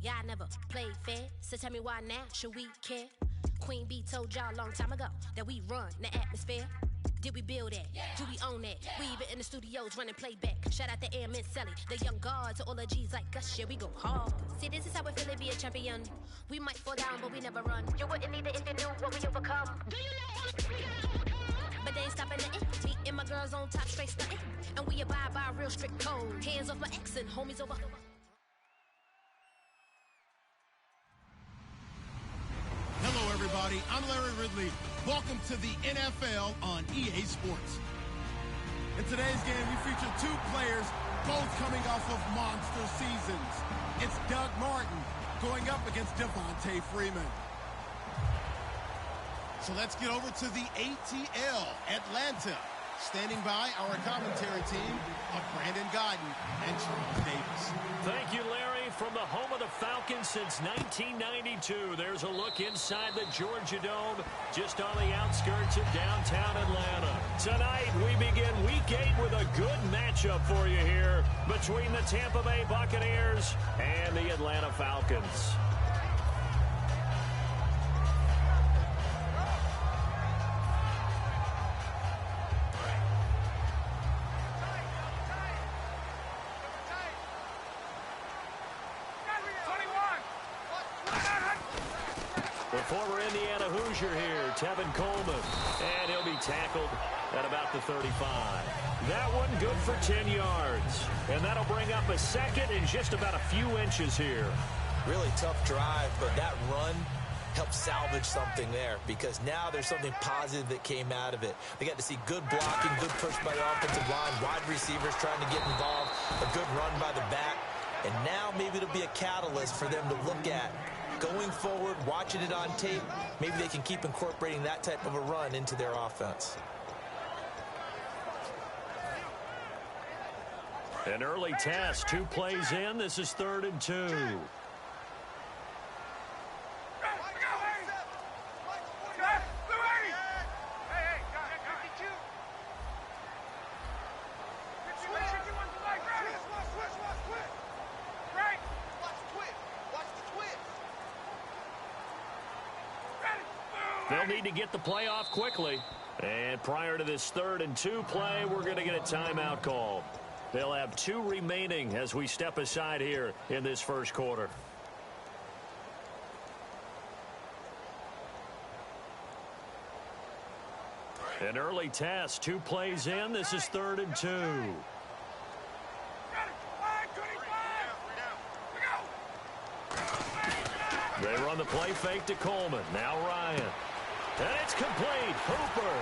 Yeah, I never played fair, so tell me why now should we care? Queen B told y'all a long time ago that we run the atmosphere. Did we build that? Yeah. Do we own that? We even in the studios running playback. Shout out to Airman Sally, the young guard to all the G's like us. Yeah, we go hard. See, this is how we feel to be a champion. We might fall down, but we never run. You wouldn't need it if you knew what we overcome. Do you know what we overcome? But they ain't stopping nothing. Me and my girls on top straight stunting. And we abide by a real strict code. Hands off my ex and homies over. Hello, everybody. I'm Larry Ridley. Welcome to the NFL on EA Sports. In today's game, we feature two players, both coming off of monster seasons. It's Doug Martin going up against Devontae Freeman. So let's get over to the ATL, Atlanta. Standing by our commentary team of Brandon Gaudin and Charles Davis. Thank you, Larry. From the home of the Falcons since 1992, there's a look inside the Georgia Dome, just on the outskirts of downtown Atlanta. Tonight, we begin Week 8 with a good matchup for you here between the Tampa Bay Buccaneers and the Atlanta Falcons. The former Indiana Hoosier here, Tevin Coleman, and he'll be tackled at about the 35. That one good for 10 yards, and that'll bring up a second in just about a few inches here. Really tough drive, but that run helped salvage something there because now there's something positive that came out of it. They got to see good blocking, good push by the offensive line, wide receivers trying to get involved, a good run by the back, and now maybe it'll be a catalyst for them to look at going forward, watching it on tape. Maybe they can keep incorporating that type of a run into their offense. An early test, 2 plays in. This is 3rd and 2. They'll need to get the play off quickly. And prior to this 3rd and 2 play, we're going to get a timeout call. They'll have 2 remaining as we step aside here in this first quarter. An early test, 2 plays in. This is 3rd and 2. They run the play fake to Coleman. Now Ryan. And it's complete. Hooper.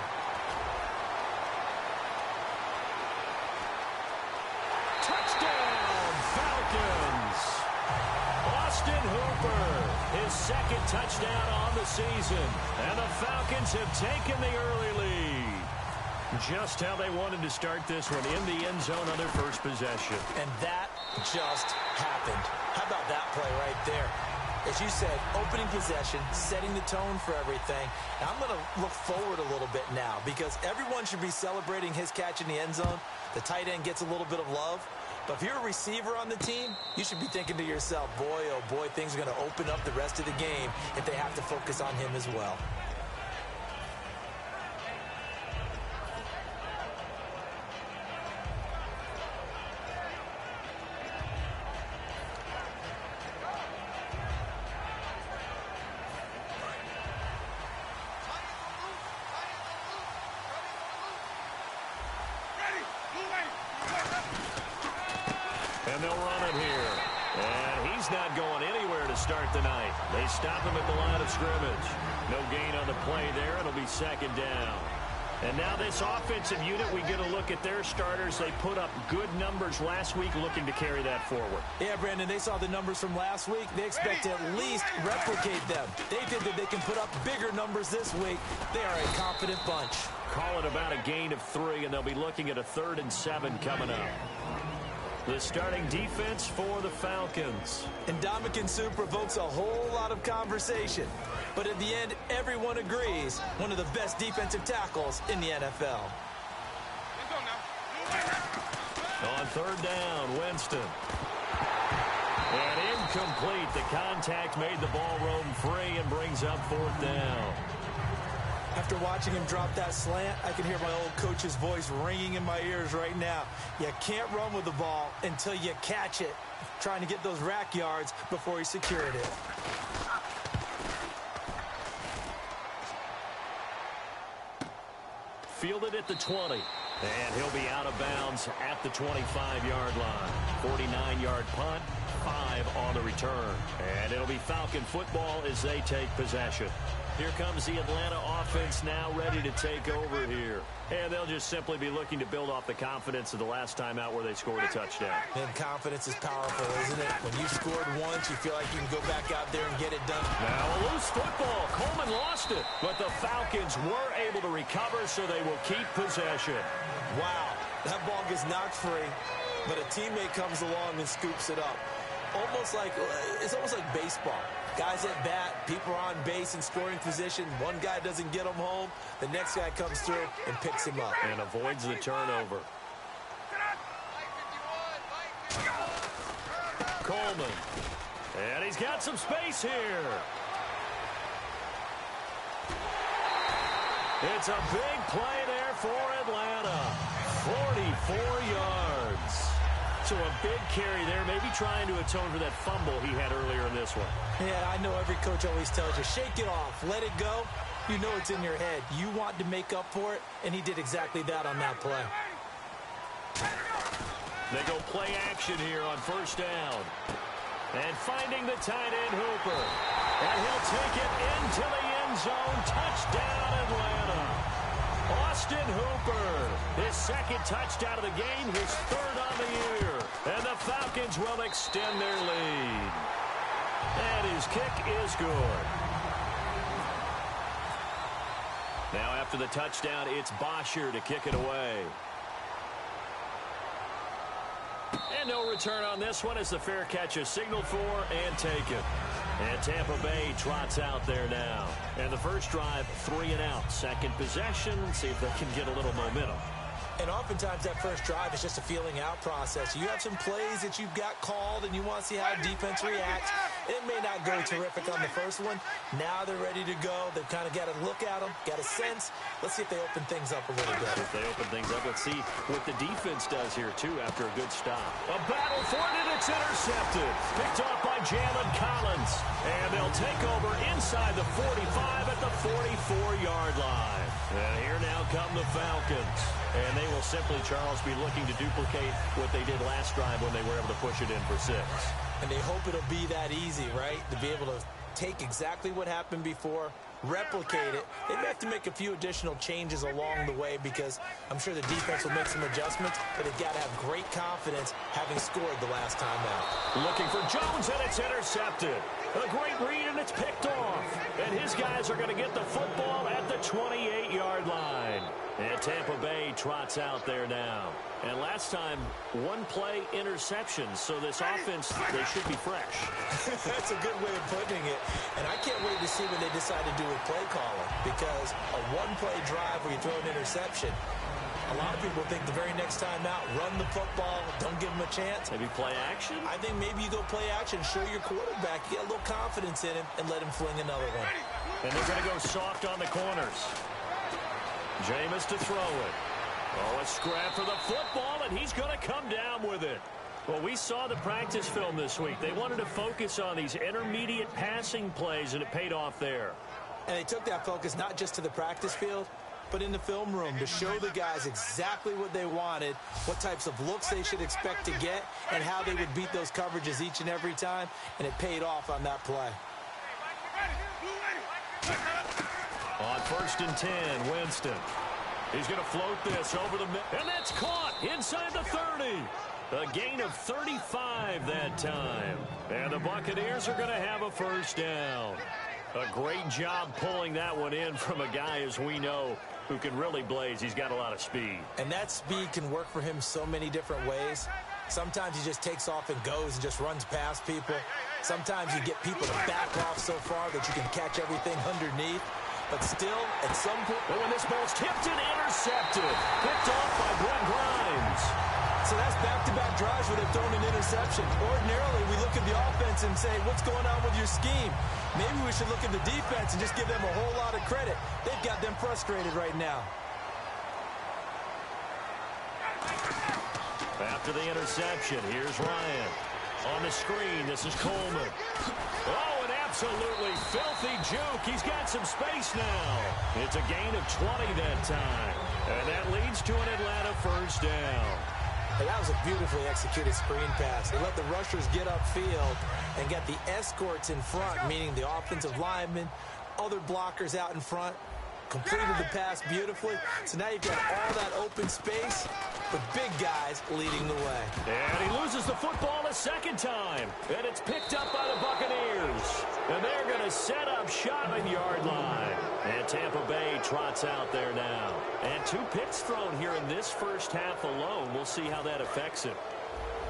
Touchdown, Falcons. Austin Hooper, his 2nd touchdown on the season. And the Falcons have taken the early lead. Just how they wanted to start this one, in the end zone on their first possession. And that just happened. How about that play right there? As you said, opening possession, setting the tone for everything. Now I'm going to look forward a little bit now because everyone should be celebrating his catch in the end zone. The tight end gets a little bit of love. But if you're a receiver on the team, you should be thinking to yourself, boy, oh boy, things are going to open up the rest of the game if they have to focus on him as well. And they'll run it here. And he's not going anywhere to start the night. They stop him at the line of scrimmage. No gain on the play there. It'll be 2nd down. And now this offensive unit, we get a look at their starters. They put up good numbers last week, looking to carry that forward. Yeah, Brandon, they saw the numbers from last week. They expect to at least replicate them. They think that they can put up bigger numbers this week. They are a confident bunch. Call it about a gain of 3, and they'll be looking at a 3rd and 7 coming up. The starting defense for the Falcons. And Ndamukong Suh provokes a whole lot of conversation. But at the end, everyone agrees, one of the best defensive tackles in the NFL. On 3rd down, Winston. And incomplete. The contact made the ball roam free and brings up 4th down. After watching him drop that slant, I can hear my old coach's voice ringing in my ears right now. You can't run with the ball until you catch it. Trying to get those rack yards before he secured it. Fielded at the 20. And he'll be out of bounds at the 25-yard line. 49-yard punt, 5 on the return. And it'll be Falcon football as they take possession. Here comes the Atlanta offense now ready to take over here. And they'll just simply be looking to build off the confidence of the last time out where they scored a touchdown. And confidence is powerful, isn't it? When you scored once, you feel like you can go back out there and get it done. Now a loose football. Coleman lost it. But the Falcons were able to recover, so they will keep possession. Wow, that ball gets knocked free, but a teammate comes along and scoops it up. It's almost like baseball. Guys at bat, people are on base in scoring position. One guy doesn't get him home. The next guy comes through and picks him up. And avoids the turnover. Coleman. And he's got some space here. It's a big play there for Atlanta. 44 yards. So a big carry there, maybe trying to atone for that fumble he had earlier in this one. Yeah, I know every coach always tells you, shake it off, let it go. You know it's in your head. You want to make up for it, and he did exactly that on that play. They go play action here on 1st down. And finding the tight end Hooper. And he'll take it into the end zone. Touchdown, Atlanta. Austin Hooper, his 2nd touchdown of the game, his 3rd on the year. And the Falcons will extend their lead. And his kick is good. Now after the touchdown, it's Bosher to kick it away. And no return on this one as the fair catch is signaled for and taken. And Tampa Bay trots out there now. And the first drive, 3 and out. Second possession, see if they can get a little momentum. And oftentimes that first drive is just a feeling out process. You have some plays that you've got called and you want to see how defense reacts. It may not go terrific on the first one. Now they're ready to go. They've kind of got to look at them, got a sense. Let's see if they open things up a little bit. If they open things up, let's see what the defense does here, too, after a good stop. A battle for it, and it's intercepted. Picked off by Jalen Collins. And they'll take over inside the 45 at the 44-yard line. And here now come the Falcons. And they will simply, Charles, be looking to duplicate what they did last drive when they were able to push it in for 6. And they hope it'll be that easy, right? To be able to take exactly what happened before, replicate it. They may have to make a few additional changes along the way because I'm sure the defense will make some adjustments, but they've got to have great confidence having scored the last time out. Looking for Jones, and it's intercepted. A great read, and it's picked off. And his guys are going to get the football at the 28-yard line. And Tampa Bay trots out there now. And last time, 1 play interception. So this offense, they should be fresh. That's a good way of putting it. And I can't wait to see what they decide to do with play calling. Because a 1-play drive where you throw an interception, a lot of people think the very next time out, run the football, don't give them a chance. Maybe play action? I think maybe you go play action, show your quarterback, get a little confidence in him, and let him fling another one. And they're going to go soft on the corners. Jameis to throw it. Oh, a scrap for the football, and he's going to come down with it. Well, we saw the practice film this week. They wanted to focus on these intermediate passing plays, and it paid off there. And they took that focus not just to the practice field, but in the film room to show the guys exactly what they wanted, what types of looks they should expect to get, and how they would beat those coverages each and every time, and it paid off on that play. On 1st and 10, Winston. He's going to float this over the middle, and that's caught inside the 30. A gain of 35 that time. And the Buccaneers are going to have a first down. A great job pulling that one in from a guy, as we know, who can really blaze. He's got a lot of speed. And that speed can work for him so many different ways. Sometimes he just takes off and goes and just runs past people. Sometimes you get people to back off so far that you can catch everything underneath. But still, at some point... But when this ball's tipped and intercepted, picked off by Brent Grimes. So that's back-to-back drives where they've thrown an interception. Ordinarily, we look at the offense and say, what's going on with your scheme? Maybe we should look at the defense and just give them a whole lot of credit. They've got them frustrated right now. After the interception, here's Ryan. On the screen, this is Coleman. Oh, an absolutely filthy juke. He's got some space now. It's a gain of 20 that time. And that leads to an Atlanta first down. And that was a beautifully executed screen pass. They let the rushers get upfield and get the escorts in front, meaning the offensive linemen, other blockers out in front, completed the pass beautifully. So now you've got all that open space with big guys leading the way. And he loses the football a second time. And it's picked up by the Buccaneers. And they're going to set up shop at yard line. And Tampa Bay trots out there now. And 2 picks thrown here in this first half alone. We'll see how that affects him.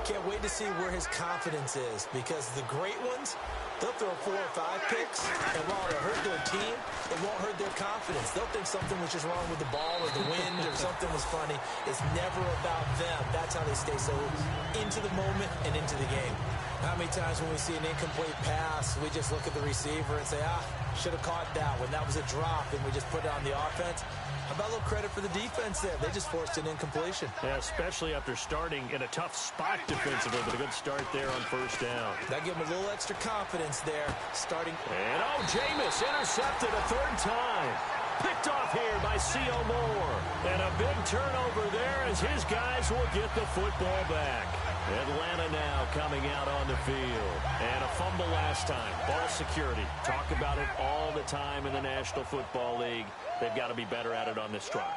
Can't wait to see where his confidence is, because the great ones, they'll throw 4 or 5 picks, and while it'll hurt their team, it won't hurt their confidence. They'll think something was just wrong with the ball or the wind or something was funny. It's never about them. That's how they stay so into the moment and into the game. How many times when we see an incomplete pass, we just look at the receiver and say, should have caught that one. That was a drop, and we just put it on the offense. How about a little credit for the defense there? They just forced an incompletion. Yeah, especially after starting in a tough spot defensively, but a good start there on first down. That gave them a little extra confidence there, starting. And, Jameis intercepted a 3rd time. Picked off here by C.O. Moore. And a big turnover there as his guys will get the football back. Atlanta now coming out on the field. And a fumble last time. Ball security. Talk about it all the time in the National Football League. They've got to be better at it on this drive.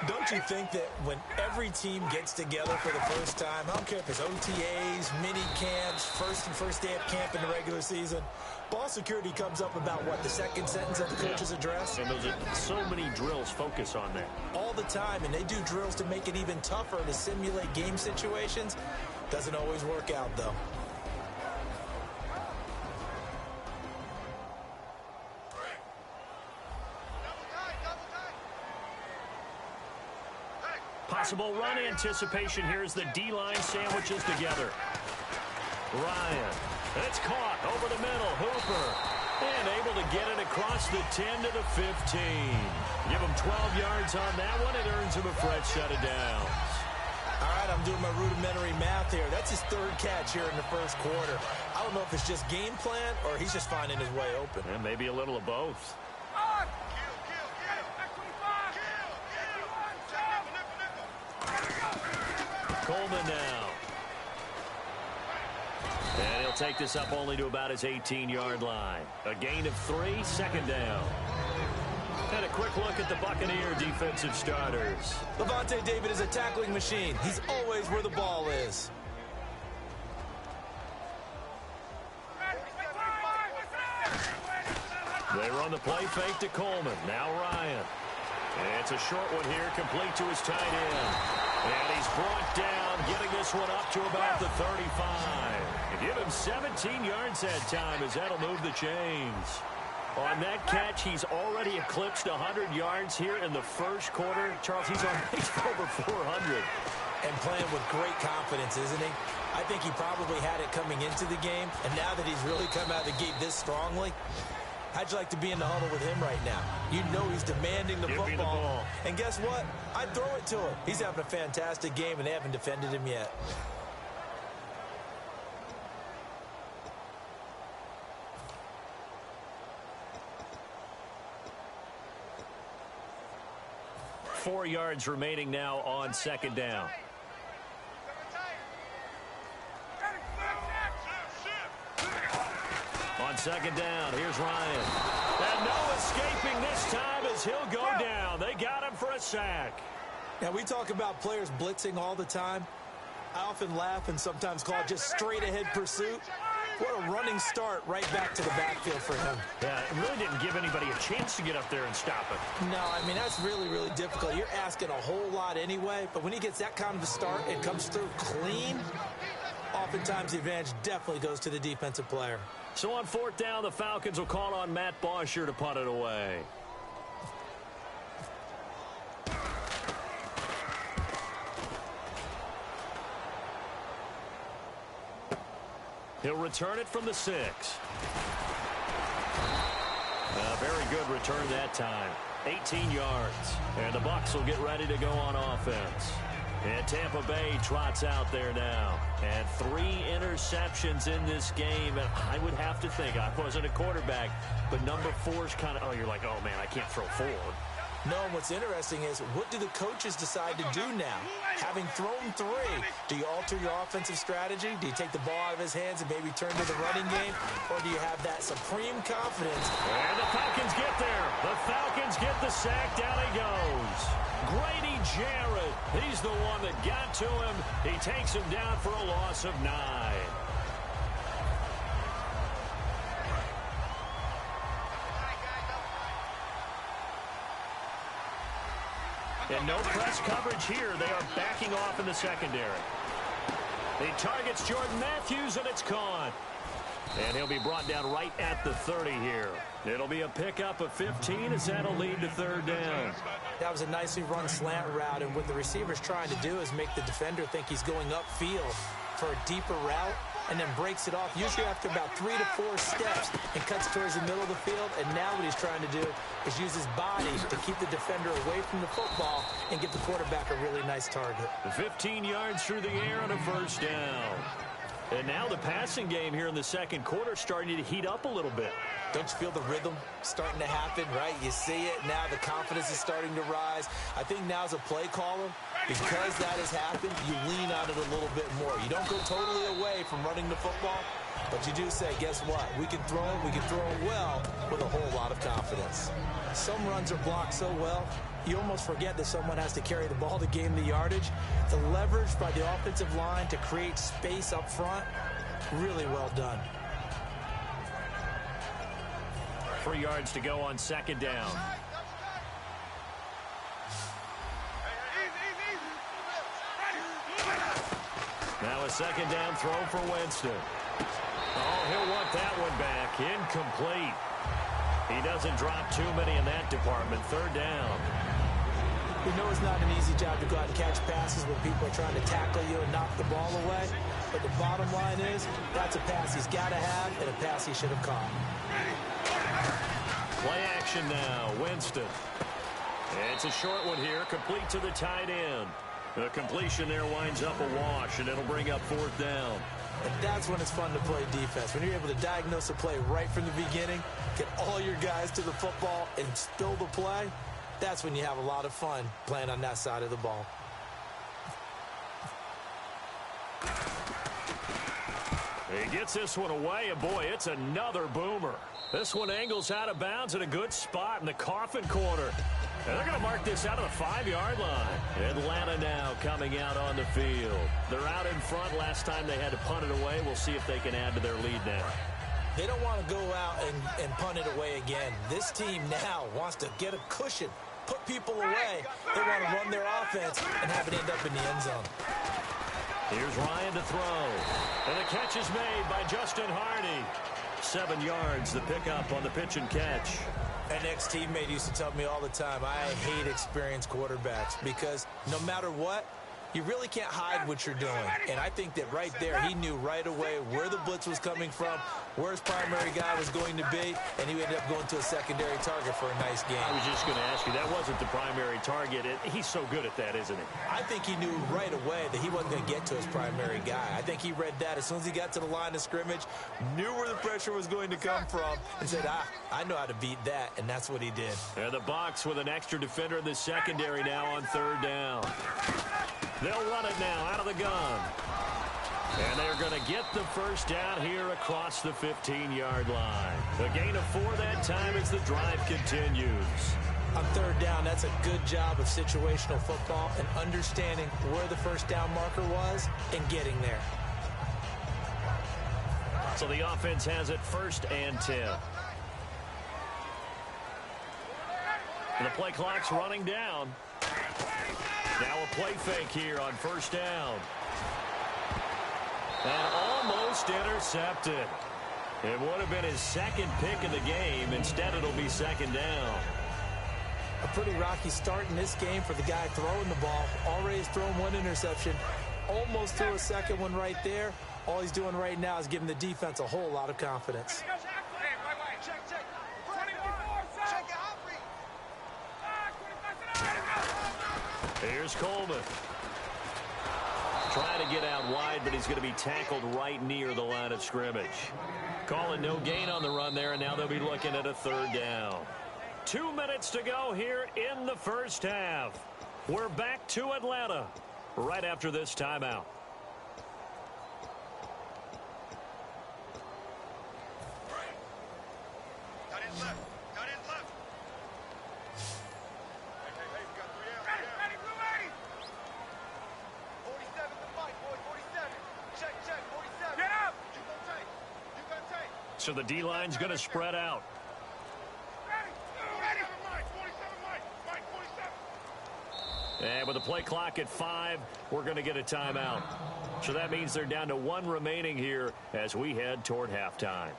Don't you think that when every team gets together for the first time, I don't care if it's OTAs, mini camps, first day of camp in the regular season, ball security comes up about, what, the second sentence of the coach's address? And those are so many drills focus on that. All the time, and they do drills to make it even tougher to simulate game situations. Doesn't always work out, though. Possible run anticipation here as the D-line sandwiches together. Ryan. It's caught over the middle. Hooper. And able to get it across the 10 to the 15. Give him 12 yards on that one. It earns him a fresh set of downs. All right, I'm doing my rudimentary math here. That's his 3rd catch here in the first quarter. I don't know if it's just game plan or he's just finding his way open. And maybe a little of both. Coleman now. And he'll take this up only to about his 18-yard line. A gain of 3, 2nd down. And a quick look at the Buccaneer defensive starters. Lavonte David is a tackling machine. He's always where the ball is. They run the play fake to Coleman. Now Ryan. And it's a short one here, complete to his tight end. And he's brought down, getting this one up to about the 35. And give him 17 yards that time as that'll move the chains. On that catch, he's already eclipsed 100 yards here in the first quarter. Charles, he's on pace for over 400. And playing with great confidence, isn't he? I think he probably had it coming into the game. And now that he's really come out of the gate this strongly, how'd you like to be in the huddle with him right now? You know he's demanding the football. Give me the ball. And guess what? I'd throw it to him. He's having a fantastic game, and they haven't defended him yet. Four yards remaining now on 2nd down. On 2nd down, here's Ryan. And no escaping this time as he'll go down. They got him for a sack. Now, we talk about players blitzing all the time. I often laugh and sometimes call it just straight-ahead pursuit. What a running start right back to the backfield for him. Yeah, it really didn't give anybody a chance to get up there and stop it. No, I mean, that's really, really difficult. You're asking a whole lot anyway, but when he gets that kind of a start and comes through clean, oftentimes the advantage definitely goes to the defensive player. So on 4th down, the Falcons will call on Matt Bosher to punt it away. He'll return it from the 6. A very good return that time. 18 yards. And the Bucs will get ready to go on offense. And Tampa Bay trots out there now. And 3 interceptions in this game. And I would have to think, I wasn't a quarterback, but number 4 is kind of, oh, you're like, oh, man, I can't throw 4. No, what's interesting is, what do the coaches decide to do now? Having thrown 3, do you alter your offensive strategy? Do you take the ball out of his hands and maybe turn to the running game? Or do you have that supreme confidence? And the Falcons get there. The Falcons get the sack. Down he goes. Grady Jarrett. He's the one that got to him. He takes him down for a loss of 9. And no press coverage here. They are backing off in the secondary. He targets Jordan Matthews, and it's caught. And he'll be brought down right at the 30 here. It'll be a pickup of 15 as that'll lead to 3rd down. That was a nicely run slant route, and what the receiver's trying to do is make the defender think he's going upfield for a deeper route, and then breaks it off, usually after about 3 to 4 steps, and cuts towards the middle of the field. And now what he's trying to do is use his body to keep the defender away from the football and give the quarterback a really nice target. 15 yards through the air on a 1st down. And now the passing game here in the 2nd quarter starting to heat up a little bit. Don't you feel the rhythm starting to happen, right? You see it now. The confidence is starting to rise. I think now as a play caller, because that has happened, you lean on it a little bit more. You don't go totally away from running the football, but you do say, guess what? We can throw it well with a whole lot of confidence. Some runs are blocked so well, you almost forget that someone has to carry the ball to gain the yardage. The leverage by the offensive line to create space up front, really well done. 3 yards to go on 2nd down. Now a 2nd down throw for Winston. Oh, he'll want that one back. Incomplete. He doesn't drop too many in that department. 3rd down. We know it's not an easy job to go out and catch passes when people are trying to tackle you and knock the ball away. But the bottom line is, that's a pass he's got to have and a pass he should have caught. Play action now. Winston. It's a short one here. Complete to the tight end. The completion there winds up a wash, and it'll bring up 4th down. And that's when it's fun to play defense. When you're able to diagnose a play right from the beginning, get all your guys to the football, and spill the play, that's when you have a lot of fun playing on that side of the ball. He gets this one away, and boy, it's another boomer. This one angles out of bounds at a good spot in the coffin corner. And they're going to mark this out of the 5-yard line. Atlanta now coming out on the field. They're out in front. Last time they had to punt it away. We'll see if they can add to their lead now. They don't want to go out and punt it away again. This team now wants to get a cushion, put people away. They want to run their offense and have it end up in the end zone. Here's Ryan to throw. And the catch is made by Justin Hardy. 7 yards, the pickup on the pitch and catch. An ex-teammate used to tell me all the time, I hate experienced quarterbacks because no matter what, you really can't hide what you're doing. And I think that right there, he knew right away where the blitz was coming from, where his primary guy was going to be, and he ended up going to a secondary target for a nice game. I was just going to ask you, that wasn't the primary target. He's so good at that, isn't he? I think he knew right away that he wasn't going to get to his primary guy. I think he read that as soon as he got to the line of scrimmage, knew where the pressure was going to come from, and said, I know how to beat that, and that's what he did. And the Bucs with an extra defender in the secondary now on 3rd down. They'll run it now out of the gun. And they're going to get the 1st down here across the 15-yard line. A gain of 4 that time as the drive continues. On 3rd down, that's a good job of situational football and understanding where the 1st down marker was and getting there. So the offense has it 1st and 10. And the play clock's running down. Now a play fake here on 1st down. And almost intercepted. It would have been his 2nd pick of the game. Instead, it'll be 2nd down. A pretty rocky start in this game for the guy throwing the ball. Already has thrown 1 interception. Almost threw a 2nd one right there. All he's doing right now is giving the defense a whole lot of confidence. Here's Coleman. Trying to get out wide, but he's going to be tackled right near the line of scrimmage. Calling no gain on the run there, and now they'll be looking at a third down. 2 minutes to go here in the first half. We're back to Atlanta right after this timeout. So the D-line's going to spread out. And with the play clock at 5, we're going to get a timeout. So that means they're down to 1 remaining here as we head toward halftime.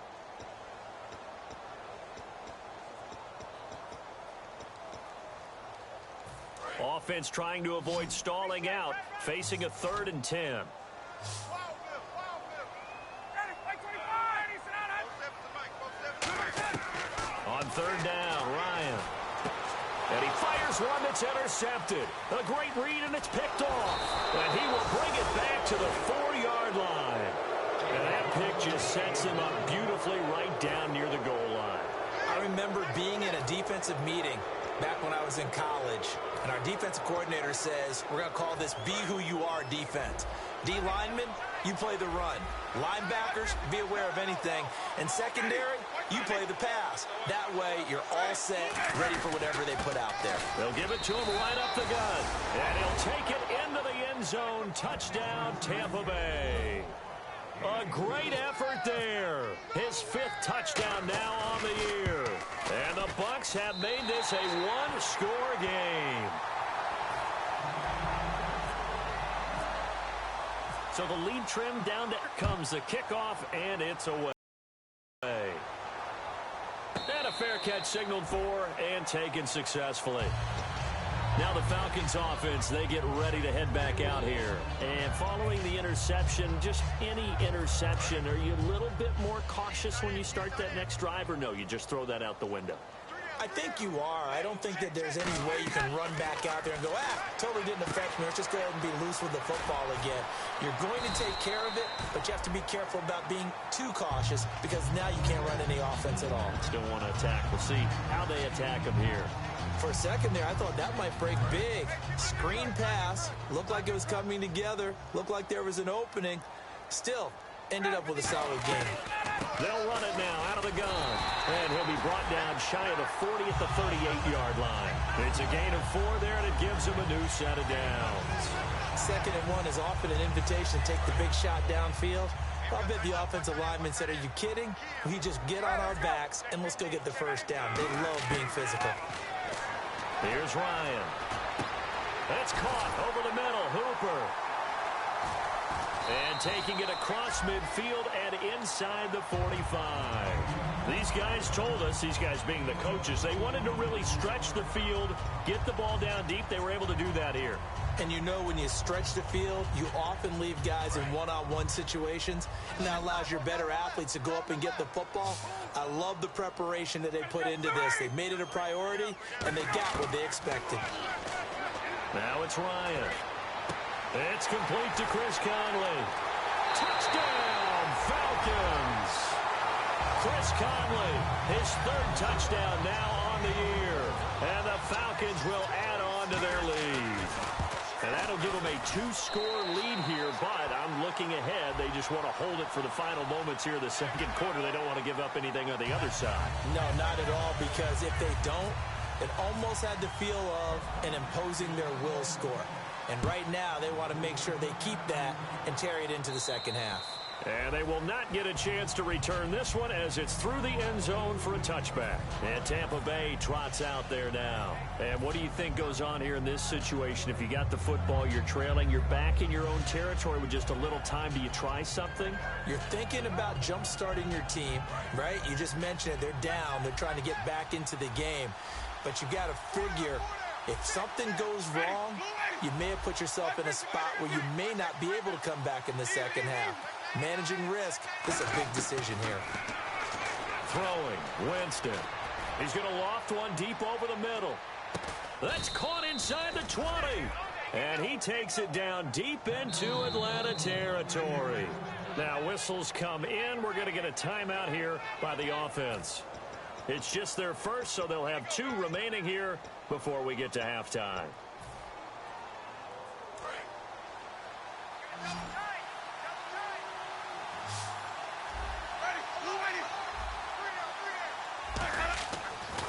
Offense trying to avoid stalling out, facing a 3rd and 10. On 3rd down, Ryan. And he fires one that's intercepted. A great read, and it's picked off. And he will bring it back to the 4-yard line. And that pick just sets him up beautifully right down near the goal line. I remember being in a defensive meeting back when I was in college, and our defensive coordinator says, we're going to call this Be Who You Are defense. D linemen, you play the run. Linebackers, be aware of anything. And secondary, you play the pass. That way, you're all set, ready for whatever they put out there. They'll give it to him right up the gun. And he'll take it into the end zone. Touchdown, Tampa Bay. A great effort there. His 5th touchdown now on the year. And the Bucs have made this a 1-score game. So the lead trimmed down to comes the kickoff, and it's away. And a fair catch signaled for and taken successfully. Now the Falcons offense, they get ready to head back out here. And following the interception, just any interception, are you a little bit more cautious when you start that next drive, or no, you just throw that out the window? I think you are. I don't think that there's any way you can run back out there and go, totally didn't affect me. Let's just go ahead and be loose with the football again. You're going to take care of it, but you have to be careful about being too cautious because now you can't run any offense at all. Still want to attack. We'll see how they attack him here. For a second there, I thought that might break big. Screen pass. Looked like it was coming together. Looked like there was an opening. Still, ended up with a solid game. They'll run it now out of the gun. And he'll be brought down shy of the 40 at the 38-yard line. It's a gain of 4 there, and it gives him a new set of downs. 2nd and 1 is often an invitation to take the big shot downfield. I bet the offensive lineman said, are you kidding? We just get on our backs, and let's go get the first down. They love being physical. Here's Ryan. That's caught over the middle. Hooper. And taking it across midfield and inside the 45. These guys told us, these guys being the coaches, they wanted to really stretch the field, get the ball down deep. They were able to do that here. And you know when you stretch the field, you often leave guys in one-on-one situations, and that allows your better athletes to go up and get the football. I love the preparation that they put into this. They made it a priority, and they got what they expected. Now it's Ryan. It's complete to Chris Conley. Touchdown, Falcons! Chris Conley, his 3rd touchdown now on the year. And the Falcons will add on to their lead. And that'll give them a 2-score lead here, but I'm looking ahead. They just want to hold it for the final moments here of the 2nd quarter. They don't want to give up anything on the other side. No, not at all, because if they don't, it almost had the feel of an imposing their will score. And right now, they want to make sure they keep that and carry it into the 2nd half. And they will not get a chance to return this one as it's through the end zone for a touchback. And Tampa Bay trots out there now. And what do you think goes on here in this situation? If you got the football, you're trailing, you're back in your own territory with just a little time. Do you try something? You're thinking about jump-starting your team, right? You just mentioned it. They're down. They're trying to get back into the game. But you got to figure if something goes wrong, you may have put yourself in a spot where you may not be able to come back in the 2nd half. managing risk. This is a big decision here. Throwing, Winston. He's going to loft one deep over the middle. That's caught inside the 20. And he takes it down deep into Atlanta territory. Now whistles come in. We're going to get a timeout here by the offense. It's just their first, so they'll have 2 remaining here before we get to halftime.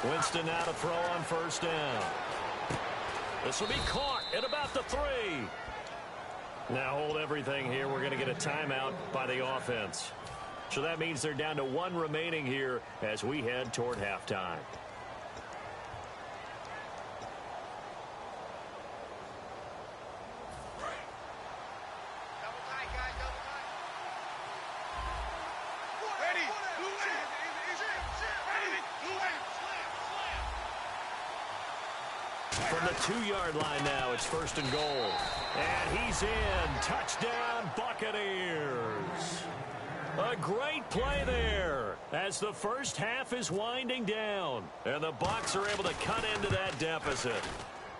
Winston now to throw on first down. This will be caught at about the 3. Now hold everything here. We're going to get a timeout by the offense. So that means they're down to 1 remaining here as we head toward halftime. From the 2-yard line now, it's first and goal. And he's in. Touchdown, Buccaneers. A great play there as the first half is winding down. And the Bucs are able to cut into that deficit.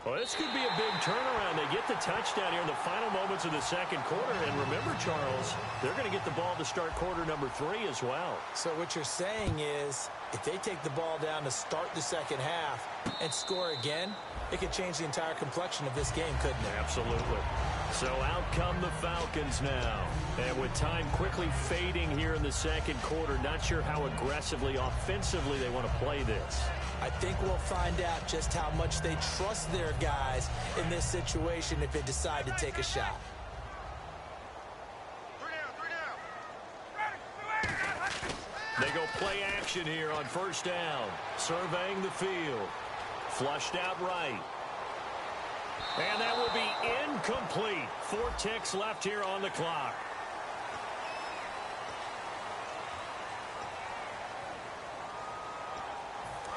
Well, this could be a big turnaround. They get the touchdown here in the final moments of the second quarter. And remember, Charles, they're going to get the ball to start quarter number 3 as well. So what you're saying is if they take the ball down to start the second half and score again, it could change the entire complexion of this game, couldn't it? Absolutely. So out come the Falcons now. And with time quickly fading here in the second quarter, not sure how aggressively, offensively they want to play this. I think we'll find out just how much they trust their guys in this situation if they decide to take a shot. They go play action here on first down. Surveying the field. Flushed out right. And that will be incomplete. 4 ticks left here on the clock.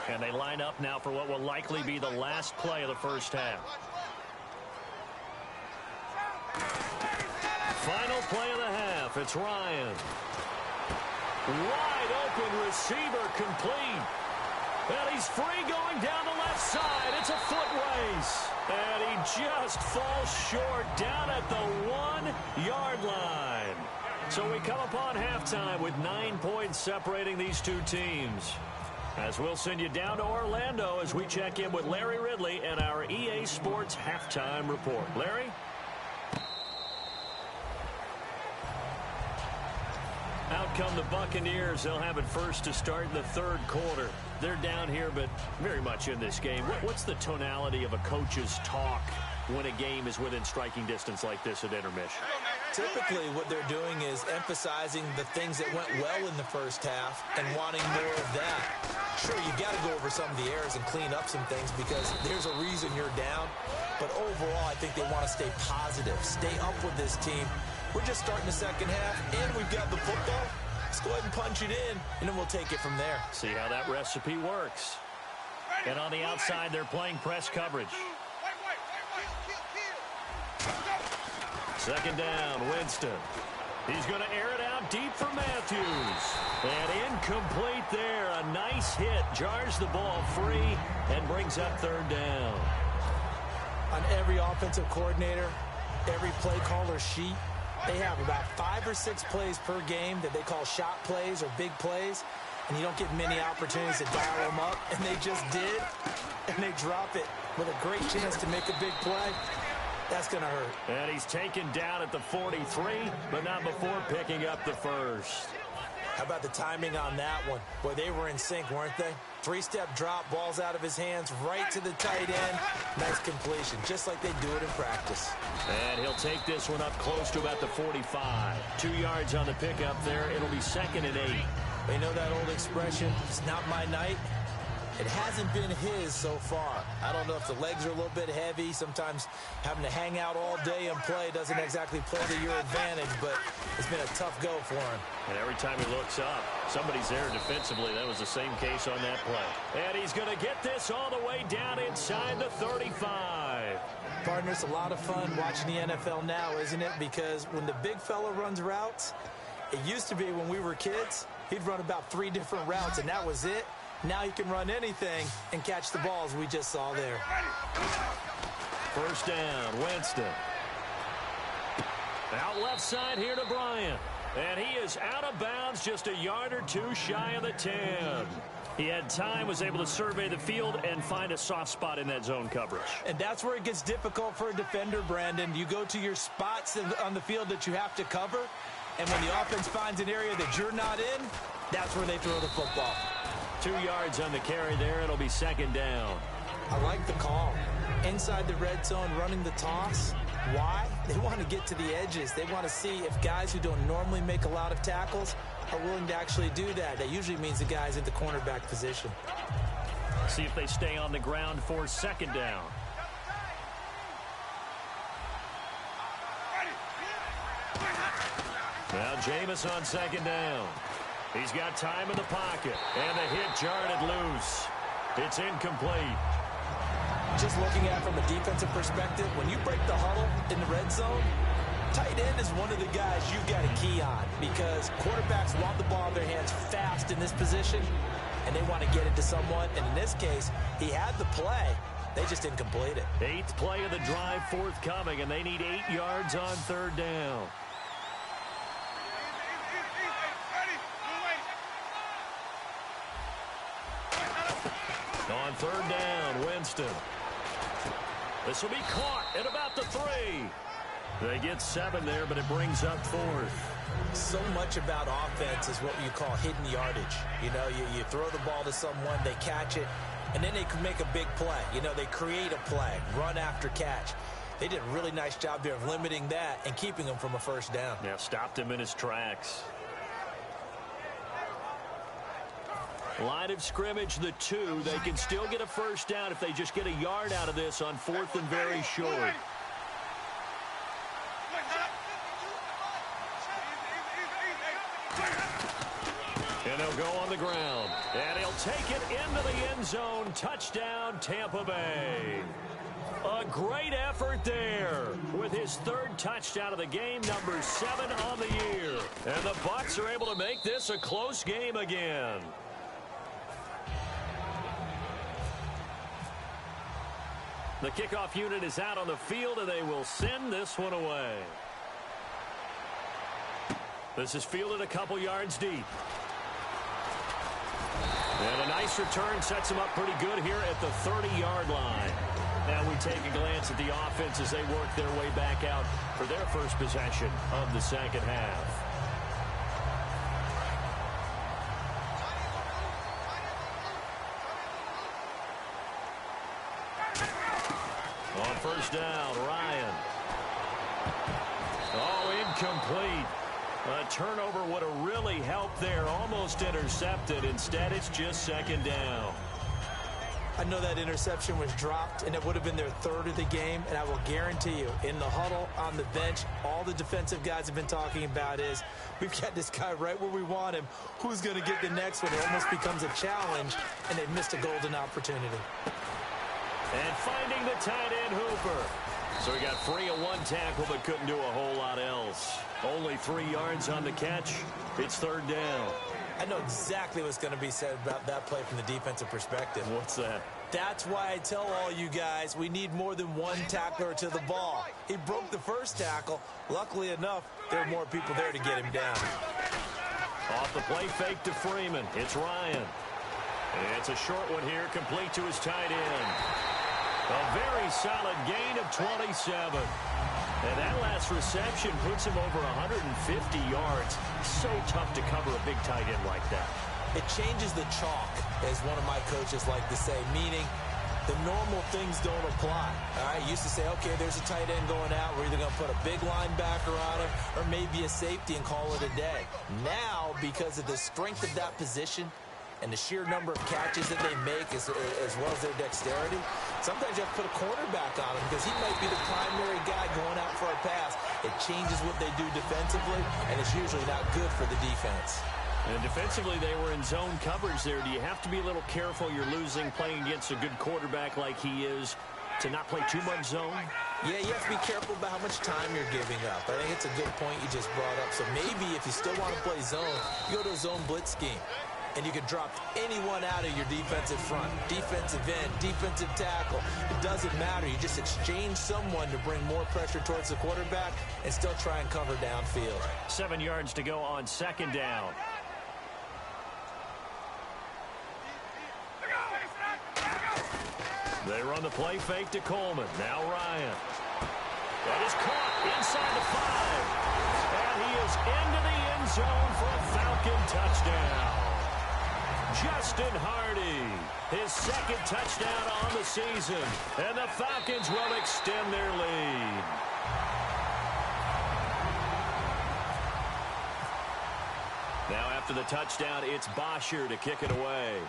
And they line up now for what will likely be the last play of the first half. Final play of the half. It's Ryan. Wide open receiver complete. And he's free going down the left side. It's a foot race. And he just falls short down at the 1-yard line. So we come upon halftime with 9 points separating these 2 teams. As we'll send you down to Orlando as we check in with Larry Ridley and our EA Sports Halftime Report. Larry? Out come the Buccaneers. They'll have it first to start in the third quarter. They're down here, but very much in this game. What's the tonality of a coach's talk when a game is within striking distance like this at intermission? Typically, what they're doing is emphasizing the things that went well in the first half and wanting more of that. Sure, you've got to go over some of the errors and clean up some things because there's a reason you're down. But overall, I think they want to stay positive, stay up with this team. We're just starting the second half, and we've got the football. Let's go ahead and punch it in, and then we'll take it from there. See how that recipe works. And on the outside, they're playing press coverage. Second down, Winston. He's going to air it out deep for Matthews. And incomplete there. A nice hit. Jars the ball free and brings up third down. On every offensive coordinator, every play caller sheet, they have about 5 or 6 plays per game that they call shot plays or big plays. And you don't get many opportunities to dial them up. And they just did. And they drop it with a great chance to make a big play. That's going to hurt. And he's taken down at the 43, but not before picking up the first. How about the timing on that one? Boy, they were in sync, weren't they? 3-step drop, balls out of his hands, right to the tight end. Nice completion, just like they do it in practice. And he'll take this one up close to about the 45. 2 yards on the pickup there. It'll be second and 8. They know that old expression, it's not my night. It hasn't been his so far. I don't know if the legs are a little bit heavy. Sometimes having to hang out all day and play doesn't exactly play to your advantage, but it's been a tough go for him. And every time he looks up, somebody's there defensively. That was the same case on that play. And he's going to get this all the way down inside the 35. Partner, it's a lot of fun watching the NFL now, isn't it? Because when the big fella runs routes, It used to be when we were kids, he'd run about 3 different routes, and that was it. Now he can run anything and catch the balls we just saw there. First down, Winston. Out left side here to Bryant. And he is out of bounds, just a yard or two shy of the 10. He had time, was able to survey the field and find a soft spot in that zone coverage. And that's where it gets difficult for a defender, Brandon. You go to your spots on the field that you have to cover, and when the offense finds an area that you're not in, that's where they throw the football. 2 yards on the carry there. It'll be second down. I like the call. Inside the red zone, running the toss. Why? They want to get to the edges. They want to see if guys who don't normally make a lot of tackles are willing to actually do that. That usually means the guy's at the cornerback position. See if they stay on the ground for second down. Now Jameis on second down. He's got time in the pocket. And the hit jarred loose. It's incomplete. Just looking at it from a defensive perspective, when you break the huddle in the red zone, tight end is one of the guys you've got to key on because quarterbacks want the ball in their hands fast in this position, and they want to get it to someone. And in this case, he had the play. They just didn't complete it. 8th play of the drive forthcoming, and they need 8 yards on third down. On third down, Winston. This will be caught at about the 3. They get 7 there, but it brings up 4th. So much about offense is what you call hidden yardage. You know, you throw the ball to someone, they catch it, and then they can make a big play. You know, they create a play, run after catch. They did a really nice job there of limiting that and keeping him from a first down. Yeah, stopped him in his tracks. Line of scrimmage, the 2. They can still get a first down if they just get a yard out of this on 4th and very short. And they'll go on the ground. And he'll take it into the end zone. Touchdown, Tampa Bay. A great effort there with his 3rd touchdown of the game, number 7 on the year. And the Bucs are able to make this a close game again. The kickoff unit is out on the field, and they will send this one away. This is fielded a couple yards deep. And a nice return sets them up pretty good here at the 30-yard line. Now we take a glance at the offense as they work their way back out for their first possession of the second half. On first down, Ryan. Oh, incomplete. A turnover would have really helped there. Almost intercepted. Instead, it's just second down. I know that interception was dropped, and it would have been their 3rd of the game. And I will guarantee you, in the huddle, on the bench, all the defensive guys have been talking about is, we've got this guy right where we want him. Who's going to get the next one? It almost becomes a challenge, and they've missed a golden opportunity. And finding the tight end, Hooper. So he got free of 1 tackle, but couldn't do a whole lot else. Only 3 yards on the catch. It's third down. I know exactly what's going to be said about that play from the defensive perspective. What's that? That's why I tell all you guys we need more than 1 tackler to the ball. He broke the first tackle. Luckily enough, there were more people there to get him down. Off the play fake to Freeman. It's Ryan. It's a short one here, complete to his tight end. A very solid gain of 27. And that last reception puts him over 150 yards. So tough to cover a big tight end like that. It changes the chalk, as one of my coaches like to say, meaning the normal things don't apply. All right, used to say, okay, there's a tight end going out. We're either going to put a big linebacker on him or maybe a safety and call it a day. Now, because of the strength of that position and the sheer number of catches that they make as well as their dexterity, sometimes you have to put a cornerback on him because he might be the primary guy going out for a pass. It changes what they do defensively, and it's usually not good for the defense. And defensively, they were in zone coverage there. Do you have to be a little careful? You're losing playing against a good quarterback like he is. to not play too much zone? Yeah, you have to be careful about how much time you're giving up. I think it's a good point you just brought up. So maybe if you still want to play zone, you go to a zone blitz scheme. And you can drop anyone out of your defensive front. Defensive end, defensive tackle. It doesn't matter. You just exchange someone to bring more pressure towards the quarterback and still try and cover downfield. 7 yards to go on second down. They run the play fake to Coleman. Now Ryan. That is caught inside the 5. And he is into the end zone for a Falcon touchdown. Justin Hardy, his second touchdown on the season. And the Falcons will extend their lead. Now after the touchdown, it's Bosher to kick it away.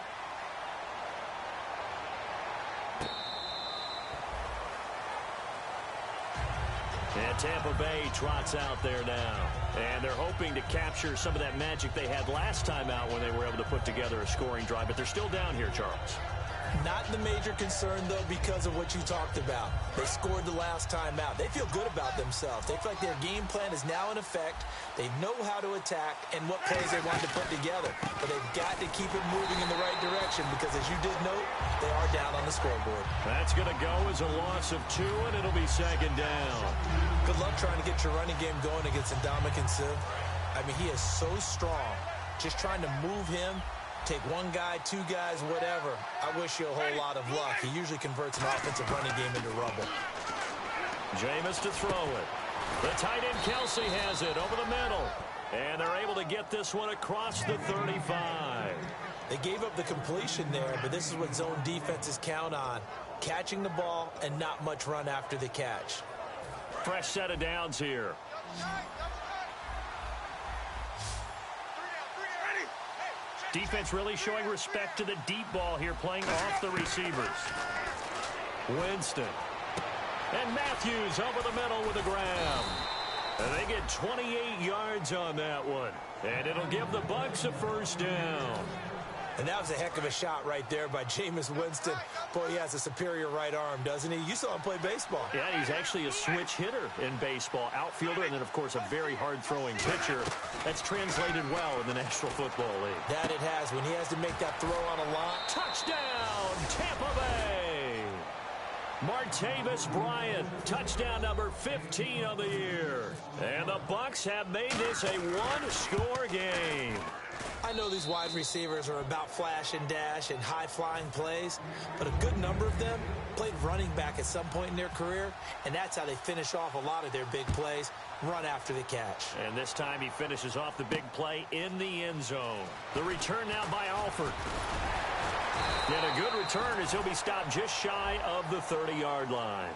And Tampa Bay trots out there now. And they're hoping to capture some of that magic they had last time out when they were able to put together a scoring drive. But they're still down here, Charles. Not the major concern, though, because of what you talked about. They scored the last time out. They feel good about themselves. They feel like their game plan is now in effect. They know how to attack and what plays they want to put together. But they've got to keep it moving in the right direction because, as you did note, they are down on the scoreboard. That's going to go as a loss of 2, and it'll be second down. Good luck trying to get your running game going against Ndamukong Suh. I mean, he is so strong. Just trying to move him. Take one guy, 2 guys, whatever. I wish you a whole lot of luck. He usually converts an offensive running game into rubble. Jameis to throw it. The tight end Kelsey has it over the middle. And they're able to get this one across the 35. They gave up the completion there, but this is what zone defenses count on. Catching the ball and not much run after the catch. Fresh set of downs here. Defense really showing respect to the deep ball here, playing off the receivers. Winston. And Matthews over the middle with a grab. And they get 28 yards on that one. And it'll give the Bucs a first down. And that was a heck of a shot right there by Jameis Winston. Boy, he has a superior right arm, doesn't he? You saw him play baseball. Yeah, he's actually a switch hitter in baseball. Outfielder and then, of course, a very hard-throwing pitcher. That's translated well in the National Football League. That it has. When he has to make that throw on a line. Touchdown, Tampa Bay! Martavis Bryant, touchdown number 15 of the year. And the Bucs have made this a one-score game. I know these wide receivers are about flash and dash and high-flying plays, but a good number of them played running back at some point in their career, and that's how they finish off a lot of their big plays, run after the catch. And this time he finishes off the big play in the end zone. The return now by Alford. And a good return as he'll be stopped just shy of the 30-yard line.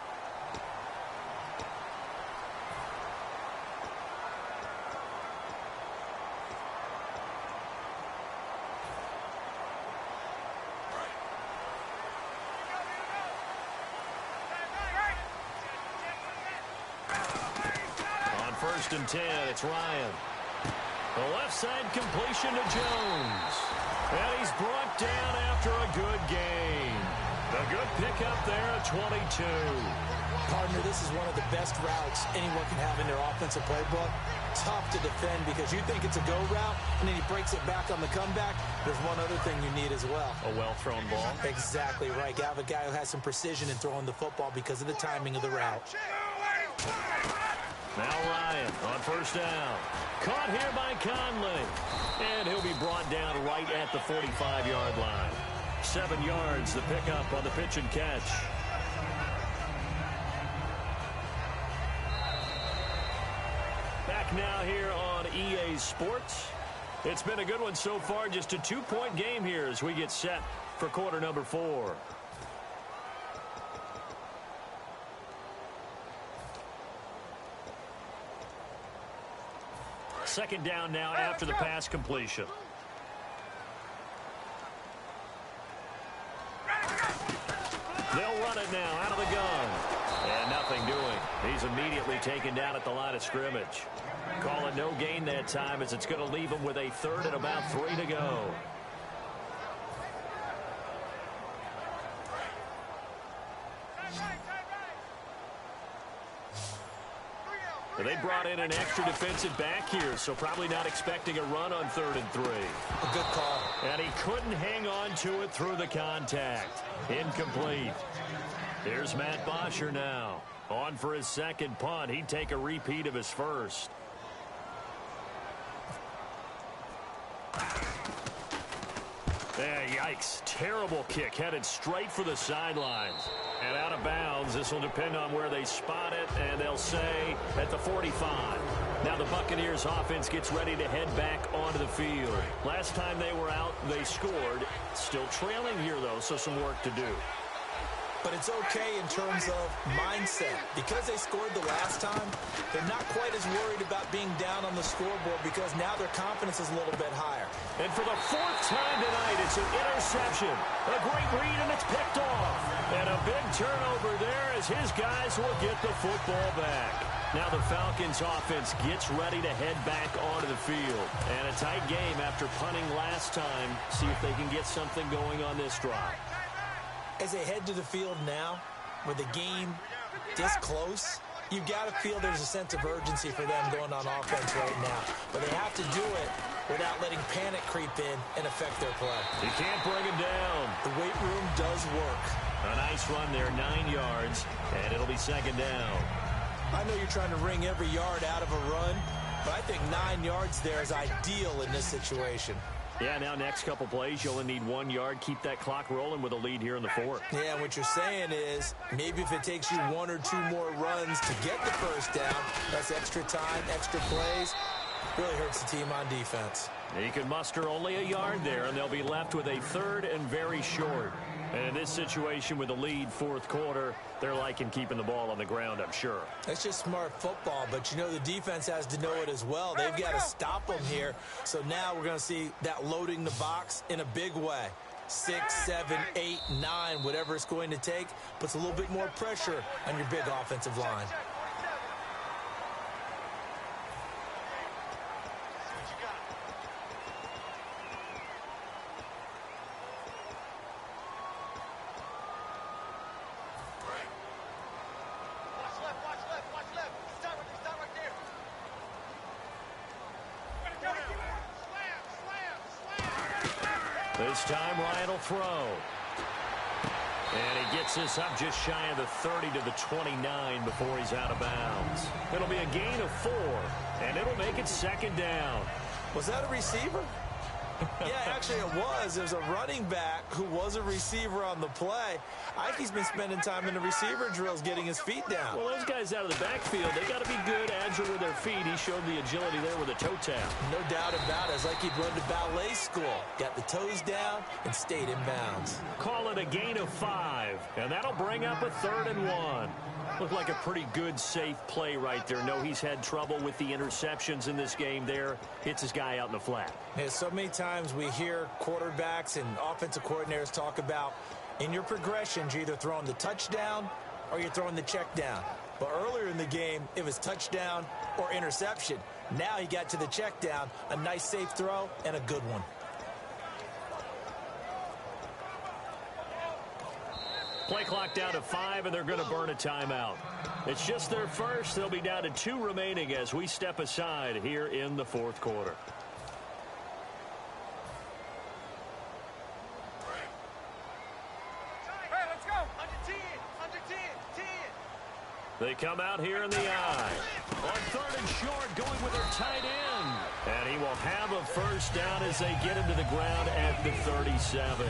First and 10, it's Ryan. The left side completion to Jones. And he's brought down after a good gain. A good pickup there at 22. Partner, this is one of the best routes anyone can have in their offensive playbook. Tough to defend because you think it's a go route, and then he breaks it back on the comeback. There's one other thing you need as well. A well-thrown ball. Exactly right. You have a guy who has some precision in throwing the football because of the timing of the route. Now Ryan on first down. Caught here by Conley. And he'll be brought down right at the 45-yard line. 7 yards, the pickup on the pitch and catch. Back now here on EA Sports. It's been a good one so far. Just a 2-point game here as we get set for quarter number 4. Second down now after the pass completion. They'll run it now out of the gun. And nothing doing. He's immediately taken down at the line of scrimmage. Call it no gain that time as it's going to leave him with a third and about 3 to go. They brought in an extra defensive back here, so probably not expecting a run on 3rd and 3. A good call. And he couldn't hang on to it through the contact. Incomplete. Here's Matt Bosher now. On for his second punt. He'd take a repeat of his first. Yikes. Terrible kick. Headed straight for the sidelines. And out of bounds. This will depend on where they spot it. And they'll say at the 45. Now the Buccaneers offense gets ready to head back onto the field. Last time they were out, they scored. Still trailing here, though, so some work to do. But it's okay in terms of mindset. Because they scored the last time, they're not quite as worried about being down on the scoreboard because now their confidence is a little bit higher. And for the 4th time tonight, it's an interception. A great read, and it's picked off. And a big turnover there as his guys will get the football back. Now the Falcons offense gets ready to head back onto the field. And a tight game after punting last time. See if they can get something going on this drive. As they head to the field now, with the game this close, you've got to feel there's a sense of urgency for them going on offense right now. But they have to do it without letting panic creep in and affect their play. You can't bring him down. The weight room does work. A nice run there, 9 yards, and it'll be 2nd down. I know you're trying to wring every yard out of a run, but I think 9 yards there is ideal in this situation. Yeah, now next couple plays, you only need 1 yard. Keep that clock rolling with a lead here in the 4th. Yeah, what you're saying is maybe if it takes you 1 or 2 more runs to get the first down, that's extra time, extra plays, really hurts the team on defense. He can muster only a yard there, and they'll be left with a 3rd and very short. And in this situation with the lead 4th quarter, they're liking keeping the ball on the ground, I'm sure. That's just smart football, but you know the defense has to know it as well. They've got to stop them here. So now we're going to see that loading the box in a big way. 6, 7, 8, 9, whatever it's going to take, puts a little bit more pressure on your big offensive line. This time Ryan will throw. And he gets this up just shy of the 30 to the 29 before he's out of bounds. It'll be a gain of 4, and it'll make it 2nd down. Was that a receiver? Yeah, actually it was. There's a running back who was a receiver on the play. I think he's been spending time in the receiver drills getting his feet down. Well, those guys out of the backfield, they got to be good, agile with their feet. He showed the agility there with a toe tap. No doubt about it. It's like he'd run to ballet school. Got the toes down and stayed in bounds. Call it a gain of 5, and that'll bring up a 3rd and 1. Looked like a pretty good, safe play right there. No, he's had trouble with the interceptions in this game there. Hits his guy out in the flat. Yeah, so many times we hear quarterbacks and offensive coordinators talk about in your progressions, you're either throwing the touchdown or you're throwing the check down. But earlier in the game, it was touchdown or interception. Now he got to the check down, a nice safe throw and a good one. Play clock down to 5, and they're going to burn a timeout. It's just their first. They'll be down to 2 remaining as we step aside here in the 4th quarter. Hey, let's go. Under 10, under 10, 10. They come out here in the eye. On 3rd and short, going with their tight end. And he will have a first down as they get him to the ground at the 37.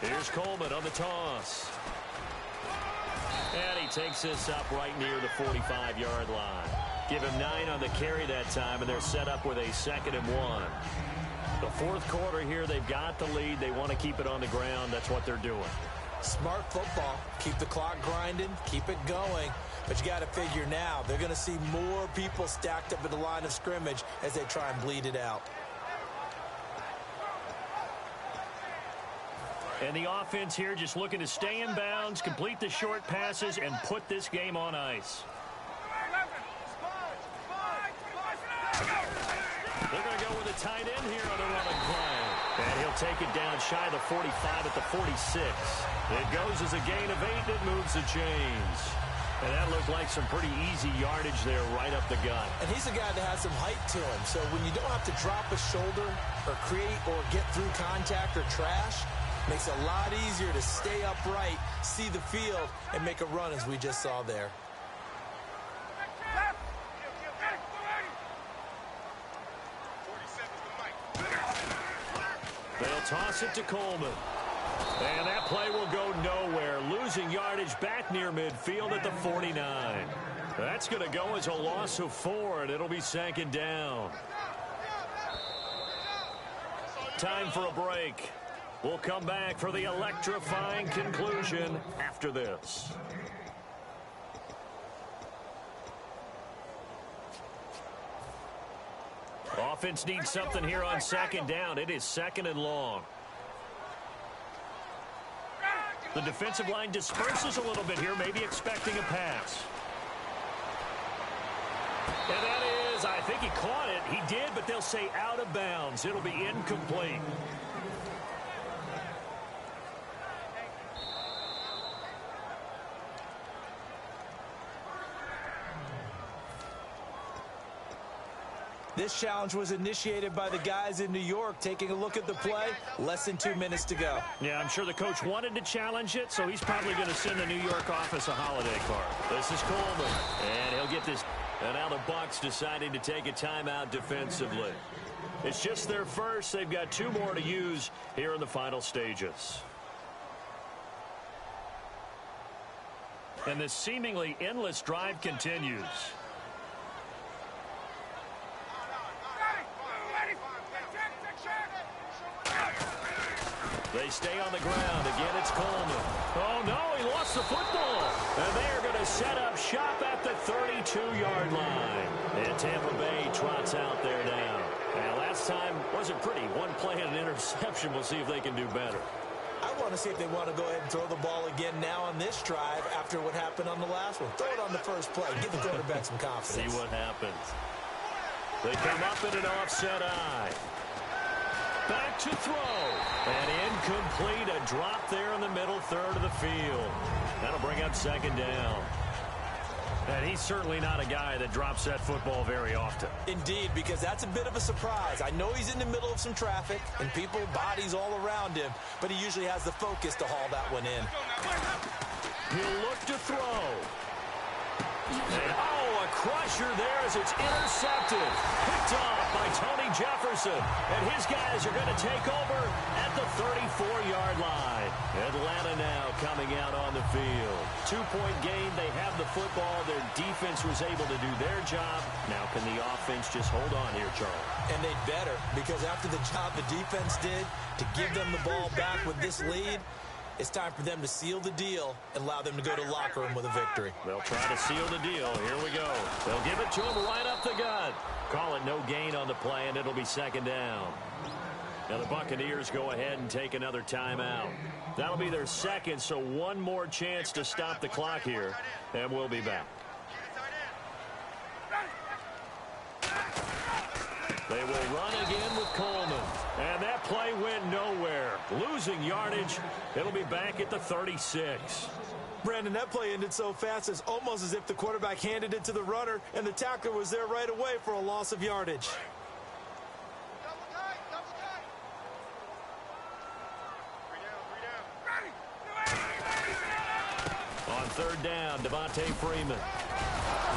Here's Coleman on the toss. And he takes this up right near the 45-yard line. Give him 9 on the carry that time, and they're set up with a 2nd and 1. The 4th quarter here, they've got the lead. They want to keep it on the ground. That's what they're doing. Smart football. Keep the clock grinding. Keep it going. But you got to figure now, they're going to see more people stacked up at the line of scrimmage as they try and bleed it out. And the offense here just looking to stay in bounds, complete the short passes, and put this game on ice. They're going to go with a tight end here on the running play. And he'll take it down shy of the 45 at the 46. It goes as a gain of 8. It moves the chains. And that looked like some pretty easy yardage there right up the gut. And he's a guy that has some height to him. So when you don't have to drop a shoulder or create or get through contact or trash, makes it a lot easier to stay upright, see the field, and make a run as we just saw there. They'll toss it to Coleman. And that play will go nowhere. Losing yardage back near midfield at the 49. That's going to go as a loss of 4, and it'll be 2nd down. Time for a break. We'll come back for the electrifying conclusion after this. Offense needs something here on 2nd down. It is 2nd and long. The defensive line disperses a little bit here, maybe expecting a pass. And that is, I think he caught it. He did, but they'll say out of bounds. It'll be incomplete. This challenge was initiated by the guys in New York. Taking a look at the play, less than 2 minutes to go. Yeah, I'm sure the coach wanted to challenge it, so he's probably going to send the New York office a holiday card. This is Coleman, and he'll get this. And now the Bucs deciding to take a timeout defensively. It's just their first. They've got 2 more to use here in the final stages. And this seemingly endless drive continues. They stay on the ground. Again, it's Coleman. Oh, no, he lost the football. And they are going to set up shop at the 32-yard line. And Tampa Bay trots out there now. And last time wasn't pretty. 1 play and an interception. We'll see if they can do better. I want to see if they want to go ahead and throw the ball again now on this drive after what happened on the last one. Throw it on the first play. Give the quarterback some confidence. See what happens. They come up in an offset eye. Back to throw. And incomplete. A drop there in the middle third of the field. That'll bring up 2nd down. And he's certainly not a guy that drops that football very often. Indeed, because that's a bit of a surprise. I know he's in the middle of some traffic and people, bodies all around him, but he usually has the focus to haul that one in. He'll look to throw. And, oh, a crusher there as it's intercepted. Picked off by Tony Jefferson. And his guys are going to take over at the 34-yard line. Atlanta now coming out on the field. 2-point game. They have the football. Their defense was able to do their job. Now can the offense just hold on here, Charles? And they'd better, because after the job the defense did to give them the ball back with this lead, it's time for them to seal the deal and allow them to go to the locker room with a victory. They'll try to seal the deal. Here we go. They'll give it to him right up the gut. Call it no gain on the play, and it'll be 2nd down. Now the Buccaneers go ahead and take another timeout. That'll be their 2nd, so 1 more chance to stop the clock here, and we'll be back. They will run again with Coleman. And that play went nowhere. Losing yardage. It'll be back at the 36. Brandon, that play ended so fast, it's almost as if the quarterback handed it to the runner and the tackler was there right away for a loss of yardage. On 3rd down, Devontae Freeman.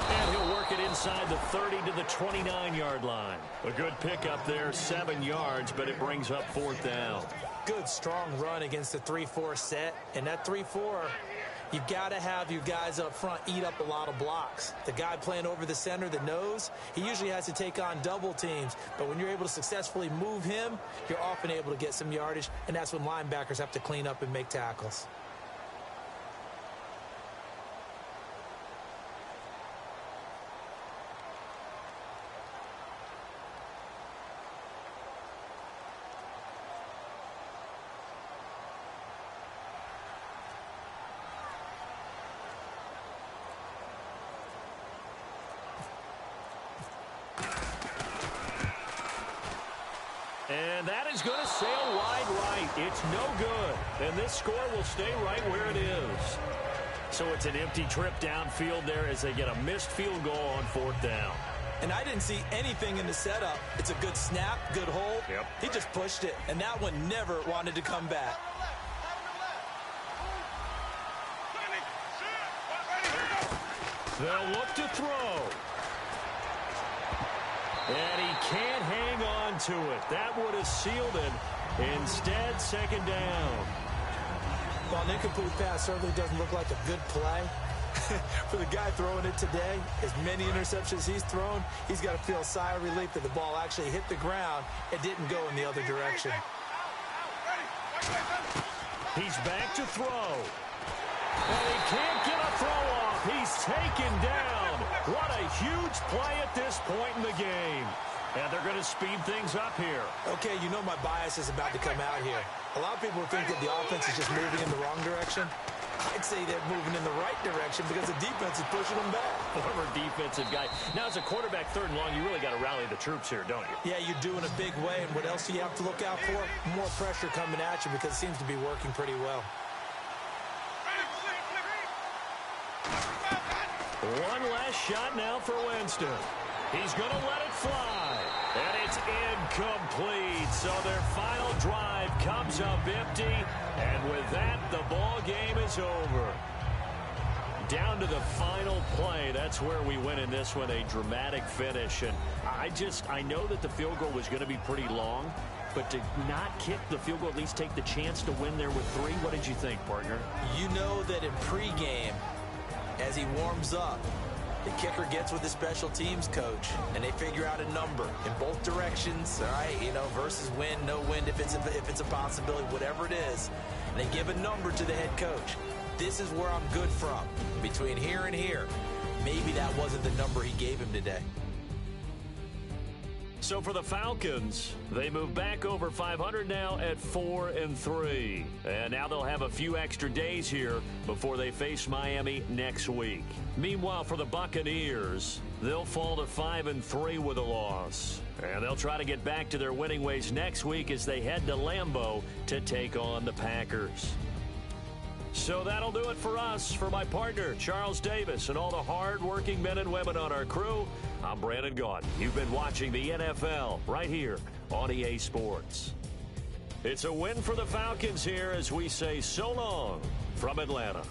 And he'll work it inside the 30 to the 29-yard line. A good pickup there, 7 yards, but it brings up 4th down. Good, strong run against the 3-4 set. And that 3-4, you've got to have your guys up front eat up a lot of blocks. The guy playing over the center, the nose, he usually has to take on double teams. But when you're able to successfully move him, you're often able to get some yardage, and that's when linebackers have to clean up and make tackles. And that is going to sail wide right. It's no good. And this score will stay right where it is. So it's an empty trip downfield there as they get a missed field goal on 4th down. And I didn't see anything in the setup. It's a good snap, good hold. Yep. He just pushed it, and that one never wanted to come back. They'll look to throw. And he can't hang on to it. That would have sealed it. Instead, 2nd down. Well, an incomplete pass certainly doesn't look like a good play. For the guy throwing it today, as many interceptions he's thrown, he's got to feel a sigh of relief that the ball actually hit the ground and didn't go in the other direction. He's back to throw. And he can't get a throw off. He's taken down. What a huge play at this point in the game. And they're going to speed things up here. Okay, you know my bias is about to come out here. A lot of people think that the offense is just moving in the wrong direction. I'd say they're moving in the right direction because the defense is pushing them back. Former defensive guy. Now, as a quarterback 3rd and long, you really got to rally the troops here, don't you? Yeah, you do in a big way. And what else do you have to look out for? More pressure coming at you because it seems to be working pretty well. One last shot now for Winston. He's going to let it fly. And it's incomplete. So their final drive comes up empty. And with that, the ball game is over. Down to the final play. That's where we win in this one, a dramatic finish. And I know that the field goal was going to be pretty long, but to not kick the field goal, at least take the chance to win there with 3, what did you think, partner? You know that in pregame, as he warms up, the kicker gets with the special teams coach, and they figure out a number in both directions, all right, versus win, no win, if it's a possibility, whatever it is. And they give a number to the head coach. This is where I'm good from. Between here and here, maybe that wasn't the number he gave him today. So for the Falcons, they move back over 500 now at 4-3. And now they'll have a few extra days here before they face Miami next week. Meanwhile, for the Buccaneers, they'll fall to 5-3 with a loss. And they'll try to get back to their winning ways next week as they head to Lambeau to take on the Packers. So that'll do it for us. For my partner, Charles Davis, and all the hard-working men and women on our crew, I'm Brandon Gaudin. You've been watching the NFL right here on EA Sports. It's a win for the Falcons here as we say so long from Atlanta.